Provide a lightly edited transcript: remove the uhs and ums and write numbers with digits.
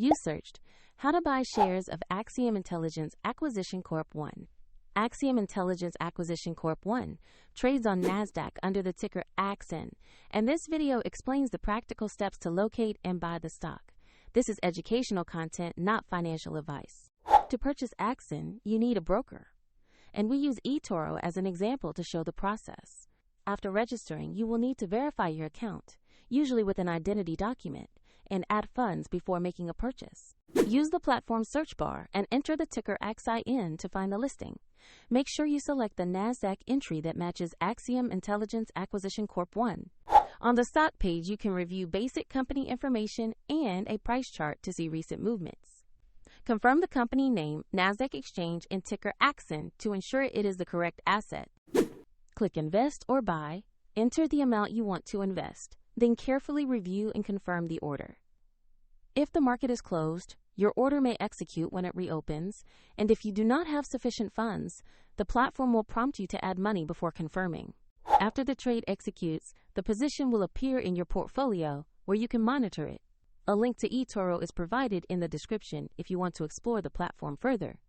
You searched how to buy shares of Axiom Intelligence Acquisition Corp. 1. Axiom Intelligence Acquisition Corp. 1 trades on NASDAQ under the ticker AXIN, and this video explains the practical steps to locate and buy the stock. This is educational content, not financial advice. To purchase AXIN, you need a broker, and we use eToro as an example to show the process. After registering, you will need to verify your account, usually with an identity document, and add funds before making a purchase. Use the platform search bar and enter the ticker AXIN to find the listing. Make sure you select the NASDAQ entry that matches Axiom Intelligence Acquisition Corp. 1. On the stock page, you can review basic company information and a price chart to see recent movements. Confirm the company name, NASDAQ exchange, and ticker AXIN to ensure it is the correct asset. Click Invest or Buy, enter the amount you want to invest, then carefully review and confirm the order. If the market is closed, your order may execute when it reopens, and if you do not have sufficient funds, the platform will prompt you to add money before confirming. After the trade executes, the position will appear in your portfolio where you can monitor it. A link to eToro is provided in the description if you want to explore the platform further.